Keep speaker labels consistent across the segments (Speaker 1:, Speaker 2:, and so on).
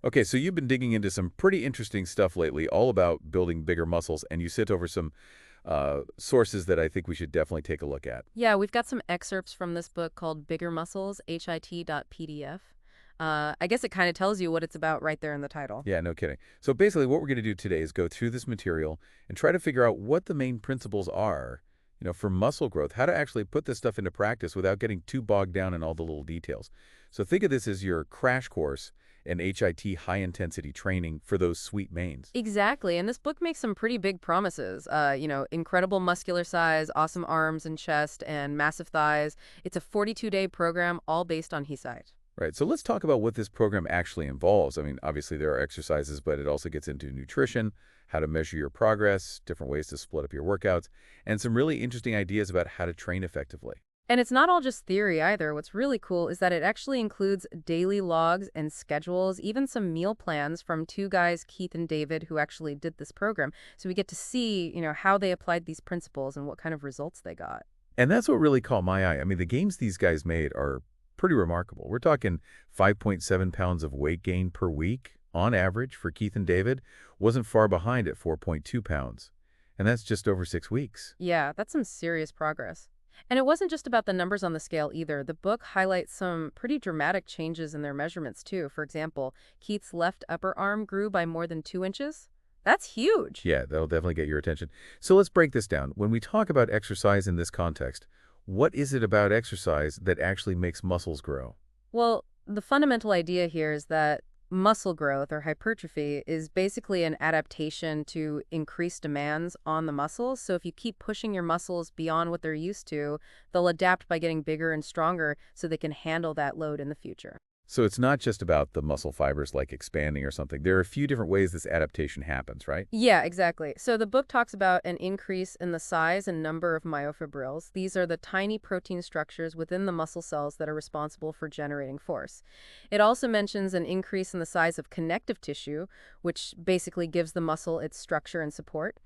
Speaker 1: Okay, so you've been digging into some pretty interesting stuff lately, all about building bigger muscles, and you sent over some sources that I think we should definitely take a look at.
Speaker 2: Yeah, we've got some excerpts from this book called Bigger Muscles, HIT.PDF. I guess it kind of tells you what it's about right there in the title.
Speaker 1: Yeah, no kidding. So basically what we're going to do today is go through this material and try to figure out what the main principles are, for muscle growth, how to actually put this stuff into practice without getting too bogged down in all the little details. So think of this as your crash course in HIT high-intensity training for those sweet mains.
Speaker 2: Exactly, and this book makes some pretty big promises. Incredible muscular size, awesome arms and chest, and massive thighs. It's a 42-day program, all based on Hesight.
Speaker 1: Right, so let's talk about what this program actually involves. I mean, obviously there are exercises, but it also gets into nutrition, how to measure your progress, different ways to split up your workouts, and some really interesting ideas about how to train effectively.
Speaker 2: And it's not all just theory either. What's really cool is that it actually includes daily logs and schedules, even some meal plans from two guys, Keith and David, who actually did this program. So we get to see, how they applied these principles and what kind of results they got.
Speaker 1: And that's what really caught my eye. I mean, the gains these guys made are pretty remarkable. We're talking 5.7 pounds of weight gain per week on average for Keith and David, wasn't far behind at 4.2 pounds. And that's just over 6 weeks.
Speaker 2: Yeah, that's some serious progress. And it wasn't just about the numbers on the scale either. The book highlights some pretty dramatic changes in their measurements too. For example, Keith's left upper arm grew by more than 2 inches. That's huge.
Speaker 1: Yeah, that'll definitely get your attention. So let's break this down. When we talk about exercise in this context, what is it about exercise that actually makes muscles grow?
Speaker 2: Well, the fundamental idea here is that muscle growth or hypertrophy is basically an adaptation to increased demands on the muscles. So if you keep pushing your muscles beyond what they're used to, they'll adapt by getting bigger and stronger so they can handle that load in the future.
Speaker 1: So it's not just about the muscle fibers like expanding or something. There are a few different ways this adaptation happens, right?
Speaker 2: Yeah, exactly. So the book talks about an increase in the size and number of myofibrils. These are the tiny protein structures within the muscle cells that are responsible for generating force. It also mentions an increase in the size of connective tissue, which basically gives the muscle its structure and support.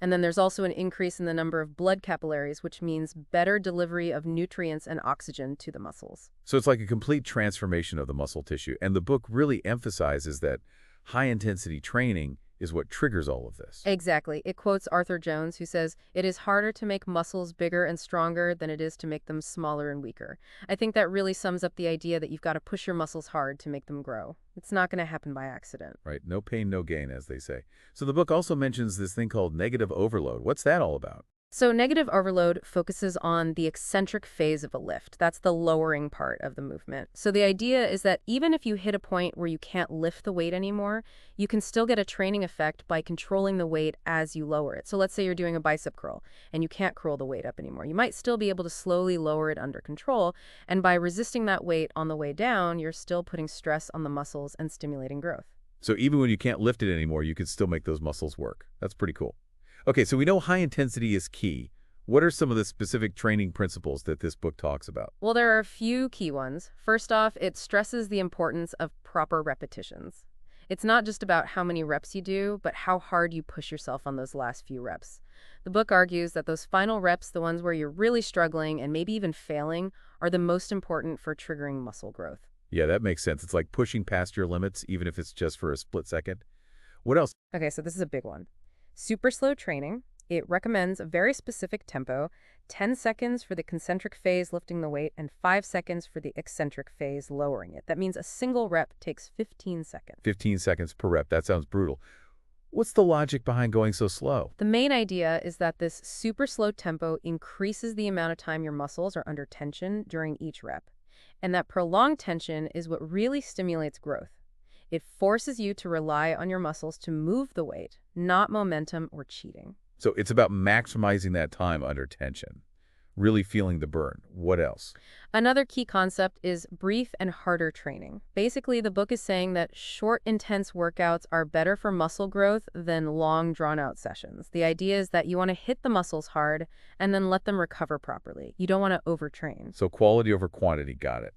Speaker 2: And then there's also an increase in the number of blood capillaries, which means better delivery of nutrients and oxygen to the muscles.
Speaker 1: So it's like a complete transformation of the muscle tissue. And the book really emphasizes that high-intensity training is what triggers all of this.
Speaker 2: Exactly. It quotes Arthur Jones, who says, "It is harder to make muscles bigger and stronger than it is to make them smaller and weaker." I think that really sums up the idea that you've got to push your muscles hard to make them grow. It's not going to happen by accident.
Speaker 1: Right? No pain, no gain, as they say. So the book also mentions this thing called negative overload. What's that all about?
Speaker 2: So negative overload focuses on the eccentric phase of a lift. That's the lowering part of the movement. So the idea is that even if you hit a point where you can't lift the weight anymore, you can still get a training effect by controlling the weight as you lower it. So let's say you're doing a bicep curl and you can't curl the weight up anymore. You might still be able to slowly lower it under control. And by resisting that weight on the way down, you're still putting stress on the muscles and stimulating growth.
Speaker 1: So even when you can't lift it anymore, you can still make those muscles work. That's pretty cool. Okay, so we know high intensity is key. What are some of the specific training principles that this book talks about?
Speaker 2: Well, there are a few key ones. First off, it stresses the importance of proper repetitions. It's not just about how many reps you do, but how hard you push yourself on those last few reps. The book argues that those final reps, the ones where you're really struggling and maybe even failing, are the most important for triggering muscle growth.
Speaker 1: Yeah, that makes sense. It's like pushing past your limits, even if it's just for a split second. What else?
Speaker 2: Okay, so this is a big one. Super slow training. It recommends a very specific tempo, 10 seconds for the concentric phase lifting the weight and 5 seconds for the eccentric phase lowering it. That means a single rep takes 15 seconds.
Speaker 1: 15 seconds per rep. That sounds brutal. What's the logic behind going so slow?
Speaker 2: The main idea is that this super slow tempo increases the amount of time your muscles are under tension during each rep. And that prolonged tension is what really stimulates growth. It forces you to rely on your muscles to move the weight, not momentum or cheating.
Speaker 1: So it's about maximizing that time under tension, really feeling the burn. What else?
Speaker 2: Another key concept is brief and harder training. Basically, the book is saying that short, intense workouts are better for muscle growth than long, drawn-out sessions. The idea is that you want to hit the muscles hard and then let them recover properly. You don't want to overtrain.
Speaker 1: So quality over quantity. Got it.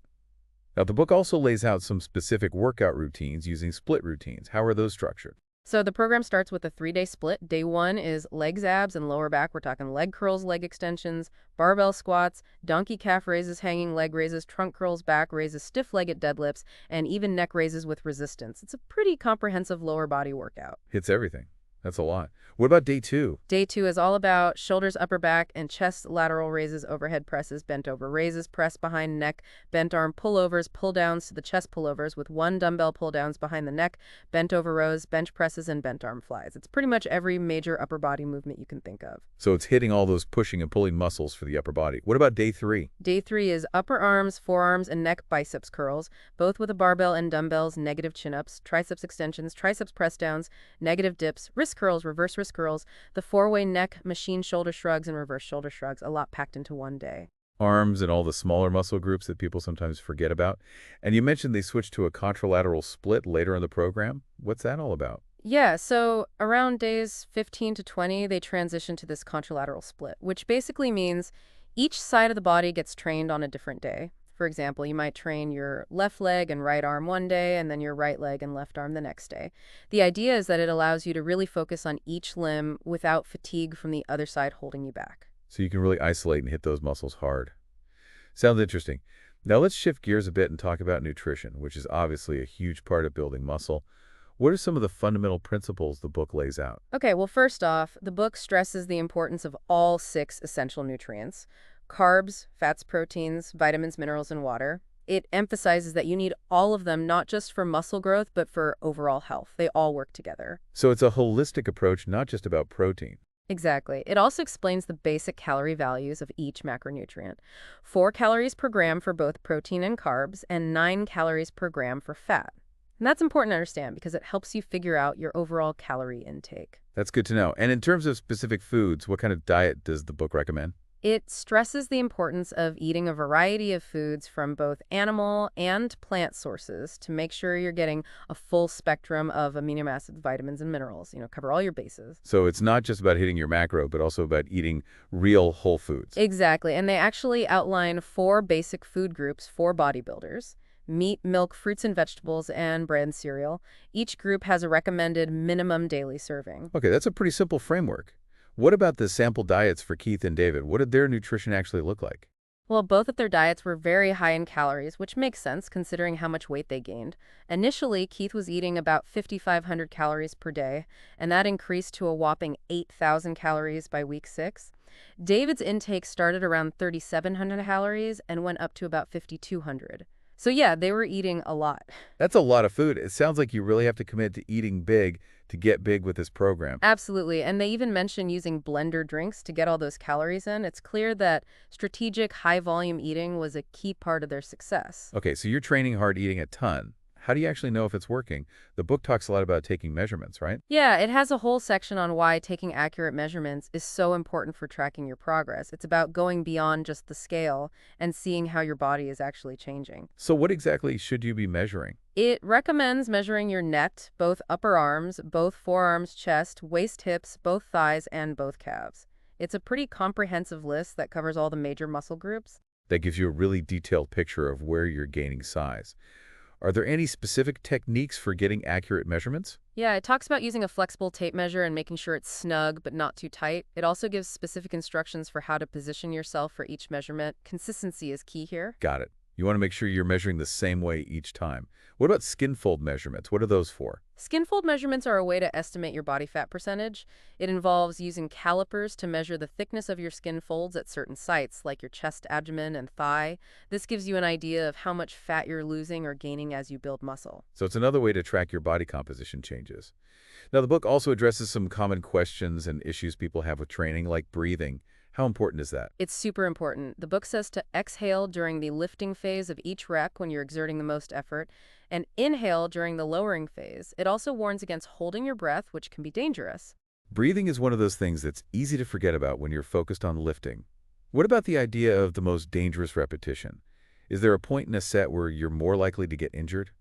Speaker 1: Now, the book also lays out some specific workout routines using split routines. How are those structured?
Speaker 2: So the program starts with a 3-day split. Day 1 is legs, abs, and lower back. We're talking leg curls, leg extensions, barbell squats, donkey calf raises, hanging leg raises, trunk curls, back raises, stiff-legged deadlifts, and even neck raises with resistance. It's a pretty comprehensive lower body workout.
Speaker 1: Hits everything. That's a lot. What about day 2?
Speaker 2: Day 2 is all about shoulders, upper back, and chest lateral raises, overhead presses, bent over raises, press behind neck, bent arm pullovers, pull downs to the chest pullovers with 1 dumbbell pull downs behind the neck, bent over rows, bench presses, and bent arm flies. It's pretty much every major upper body movement you can think of.
Speaker 1: So it's hitting all those pushing and pulling muscles for the upper body. What about day 3?
Speaker 2: Day 3 is upper arms, forearms, and neck biceps curls, both with a barbell and dumbbells, negative chin-ups, triceps extensions, triceps press downs, negative dips, wrist curls, reverse wrist curls, the 4-way neck, machine shoulder shrugs, and reverse shoulder shrugs, a lot packed into one day.
Speaker 1: Arms and all the smaller muscle groups that people sometimes forget about. And you mentioned they switched to a contralateral split later in the program. What's that all about?
Speaker 2: Yeah, so around days 15 to 20, they transition to this contralateral split, which basically means each side of the body gets trained on a different day. For example, you might train your left leg and right arm one day, and then your right leg and left arm the next day. The idea is that it allows you to really focus on each limb without fatigue from the other side holding you back.
Speaker 1: So you can really isolate and hit those muscles hard. Sounds interesting. Now let's shift gears a bit and talk about nutrition, which is obviously a huge part of building muscle. What are some of the fundamental principles the book lays out?
Speaker 2: Okay, well, first off, the book stresses the importance of all 6 essential nutrients: carbs, fats, proteins, vitamins, minerals, and water. It emphasizes that you need all of them, not just for muscle growth, but for overall health. They all work together.
Speaker 1: So it's a holistic approach, not just about protein.
Speaker 2: Exactly. It also explains the basic calorie values of each macronutrient. 4 calories per gram for both protein and carbs, and 9 calories per gram for fat. And that's important to understand because it helps you figure out your overall calorie intake.
Speaker 1: That's good to know. And in terms of specific foods, what kind of diet does the book recommend?
Speaker 2: It stresses the importance of eating a variety of foods from both animal and plant sources to make sure you're getting a full spectrum of amino acids, vitamins, and minerals. Cover all your bases.
Speaker 1: So it's not just about hitting your macro, but also about eating real whole foods.
Speaker 2: Exactly. And they actually outline 4 basic food groups for bodybuilders: meat, milk, fruits and vegetables, and bread and cereal. Each group has a recommended minimum daily serving.
Speaker 1: Okay, that's a pretty simple framework. What about the sample diets for Keith and David? What did their nutrition actually look like?
Speaker 2: Well, both of their diets were very high in calories, which makes sense considering how much weight they gained. Initially, Keith was eating about 5,500 calories per day, and that increased to a whopping 8,000 calories by week 6. David's intake started around 3,700 calories and went up to about 5,200. So yeah, they were eating a lot.
Speaker 1: That's a lot of food. It sounds like you really have to commit to eating big to get big with this program.
Speaker 2: Absolutely. And they even mention using blender drinks to get all those calories in. It's clear that strategic high-volume eating was a key part of their success.
Speaker 1: Okay, so you're training hard, eating a ton. How do you actually know if it's working? The book talks a lot about taking measurements, right?
Speaker 2: Yeah, it has a whole section on why taking accurate measurements is so important for tracking your progress. It's about going beyond just the scale and seeing how your body is actually changing.
Speaker 1: So what exactly should you be measuring?
Speaker 2: It recommends measuring your net, both upper arms, both forearms, chest, waist, hips, both thighs, and both calves. It's a pretty comprehensive list that covers all the major muscle groups.
Speaker 1: That gives you a really detailed picture of where you're gaining size. Are there any specific techniques for getting accurate measurements?
Speaker 2: Yeah, it talks about using a flexible tape measure and making sure it's snug but not too tight. It also gives specific instructions for how to position yourself for each measurement. Consistency is key here.
Speaker 1: Got it. You want to make sure you're measuring the same way each time. What about skin fold measurements? What are those for?
Speaker 2: Skin fold measurements are a way to estimate your body fat percentage. It involves using calipers to measure the thickness of your skin folds at certain sites, like your chest, abdomen, and thigh. This gives you an idea of how much fat you're losing or gaining as you build muscle.
Speaker 1: So it's another way to track your body composition changes. Now, the book also addresses some common questions and issues people have with training, like breathing. How important is that?
Speaker 2: It's super important. The book says to exhale during the lifting phase of each rep when you're exerting the most effort, and inhale during the lowering phase. It also warns against holding your breath, which can be dangerous.
Speaker 1: Breathing is one of those things that's easy to forget about when you're focused on lifting. What about the idea of the most dangerous repetition? Is there a point in a set where you're more likely to get injured?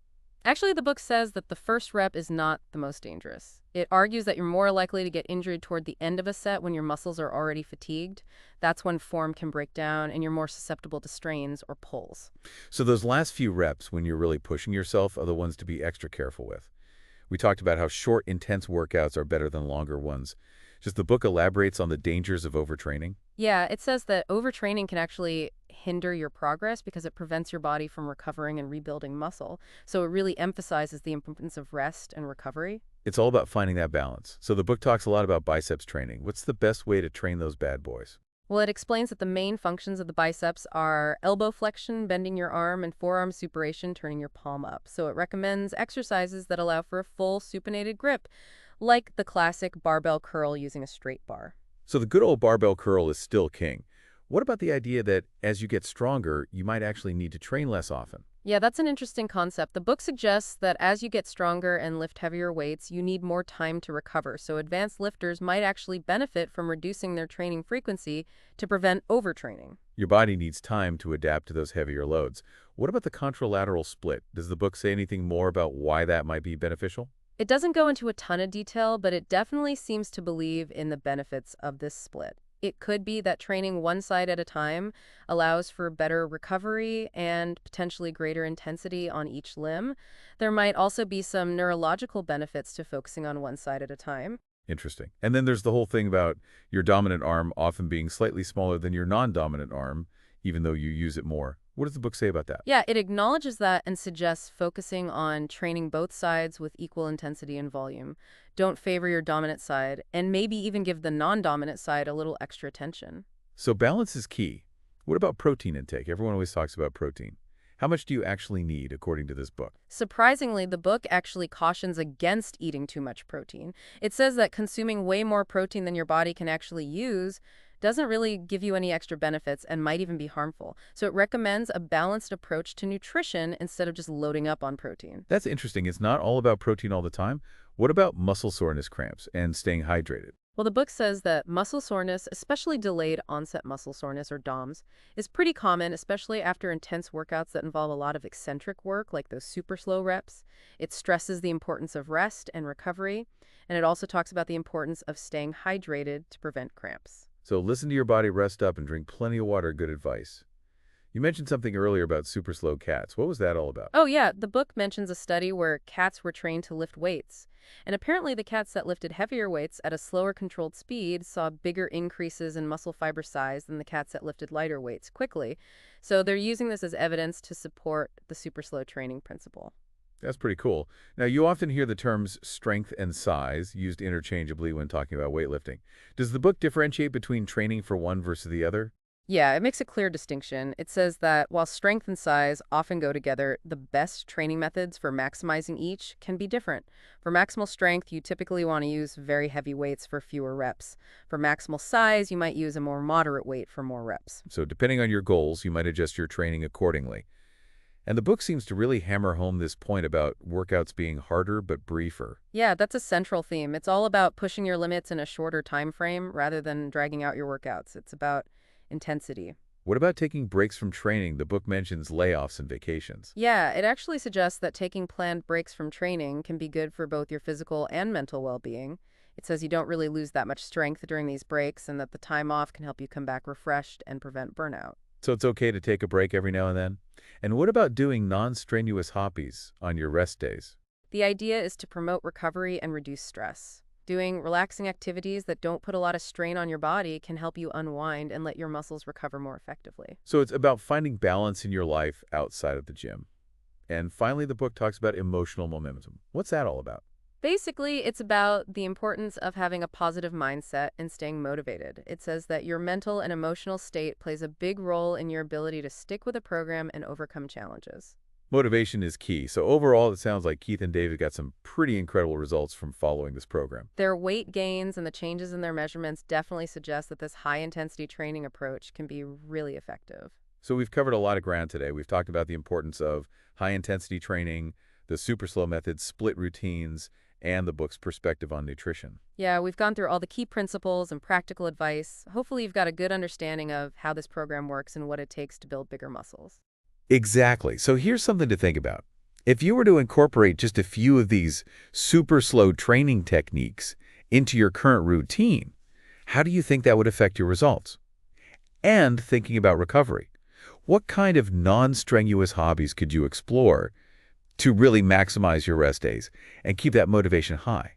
Speaker 2: Actually, the book says that the first rep is not the most dangerous. It argues that you're more likely to get injured toward the end of a set when your muscles are already fatigued. That's when form can break down and you're more susceptible to strains or pulls.
Speaker 1: So those last few reps when you're really pushing yourself are the ones to be extra careful with. We talked about how short, intense workouts are better than longer ones. Just the book elaborates on the dangers of overtraining.
Speaker 2: Yeah, it says that overtraining can actually hinder your progress because it prevents your body from recovering and rebuilding muscle. So it really emphasizes the importance of rest and recovery.
Speaker 1: It's all about finding that balance. So the book talks a lot about biceps training. What's the best way to train those bad boys?
Speaker 2: Well, it explains that the main functions of the biceps are elbow flexion, bending your arm, and forearm supination, turning your palm up. So it recommends exercises that allow for a full supinated grip, like the classic barbell curl using a straight bar.
Speaker 1: So the good old barbell curl is still king. What about the idea that as you get stronger, you might actually need to train less often?
Speaker 2: Yeah, that's an interesting concept. The book suggests that as you get stronger and lift heavier weights, you need more time to recover. So advanced lifters might actually benefit from reducing their training frequency to prevent overtraining.
Speaker 1: Your body needs time to adapt to those heavier loads. What about the contralateral split? Does the book say anything more about why that might be beneficial?
Speaker 2: It doesn't go into a ton of detail, but it definitely seems to believe in the benefits of this split. It could be that training one side at a time allows for better recovery and potentially greater intensity on each limb. There might also be some neurological benefits to focusing on one side at a time.
Speaker 1: Interesting. And then there's the whole thing about your dominant arm often being slightly smaller than your non-dominant arm, even though you use it more. What does the book say about that?
Speaker 2: Yeah, it acknowledges that and suggests focusing on training both sides with equal intensity and volume. Don't favor your dominant side, and maybe even give the non-dominant side a little extra attention.
Speaker 1: So balance is key. What about protein intake? Everyone always talks about protein. How much do you actually need, according to this book?
Speaker 2: Surprisingly, the book actually cautions against eating too much protein. It says that consuming way more protein than your body can actually use doesn't really give you any extra benefits and might even be harmful. So it recommends a balanced approach to nutrition instead of just loading up on protein.
Speaker 1: That's interesting. It's not all about protein all the time. What about muscle soreness cramps and staying hydrated?
Speaker 2: Well, the book says that muscle soreness, especially delayed onset muscle soreness or DOMS, is pretty common, especially after intense workouts that involve a lot of eccentric work, like those super slow reps. It stresses the importance of rest and recovery, and it also talks about the importance of staying hydrated to prevent cramps.
Speaker 1: So listen to your body, rest up, and drink plenty of water. Good advice. You mentioned something earlier about super slow cats. What was that all about?
Speaker 2: Oh, yeah, the book mentions a study where cats were trained to lift weights. And apparently, the cats that lifted heavier weights at a slower controlled speed saw bigger increases in muscle fiber size than the cats that lifted lighter weights quickly. So they're using this as evidence to support the super slow training principle.
Speaker 1: That's pretty cool. Now, you often hear the terms strength and size used interchangeably when talking about weightlifting. Does the book differentiate between training for one versus the other?
Speaker 2: Yeah, it makes a clear distinction. It says that while strength and size often go together, the best training methods for maximizing each can be different. For maximal strength, you typically want to use very heavy weights for fewer reps. For maximal size, you might use a more moderate weight for more reps.
Speaker 1: So depending on your goals, you might adjust your training accordingly. And the book seems to really hammer home this point about workouts being harder but briefer.
Speaker 2: Yeah, that's a central theme. It's all about pushing your limits in a shorter time frame rather than dragging out your workouts. It's about intensity.
Speaker 1: What about taking breaks from training? The book mentions layoffs and vacations.
Speaker 2: Yeah, it actually suggests that taking planned breaks from training can be good for both your physical and mental well-being. It says you don't really lose that much strength during these breaks and that the time off can help you come back refreshed and prevent burnout.
Speaker 1: So it's okay to take a break every now and then? And what about doing non-strenuous hobbies on your rest days?
Speaker 2: The idea is to promote recovery and reduce stress. Doing relaxing activities that don't put a lot of strain on your body can help you unwind and let your muscles recover more effectively.
Speaker 1: So it's about finding balance in your life outside of the gym. And finally, the book talks about emotional momentum. What's that all about?
Speaker 2: Basically, it's about the importance of having a positive mindset and staying motivated. It says that your mental and emotional state plays a big role in your ability to stick with a program and overcome challenges.
Speaker 1: Motivation is key. So overall, it sounds like Keith and David got some pretty incredible results from following this program.
Speaker 2: Their weight gains and the changes in their measurements definitely suggest that this high-intensity training approach can be really effective.
Speaker 1: So we've covered a lot of ground today. We've talked about the importance of high-intensity training, the super slow methods, split routines, and the book's perspective on nutrition.
Speaker 2: Yeah, we've gone through all the key principles and practical advice. Hopefully you've got a good understanding of how this program works and what it takes to build bigger muscles.
Speaker 1: Exactly. So here's something to think about. If you were to incorporate just a few of these super slow training techniques into your current routine, how do you think that would affect your results? And thinking about recovery, what kind of non-strenuous hobbies could you explore to really maximize your rest days and keep that motivation high.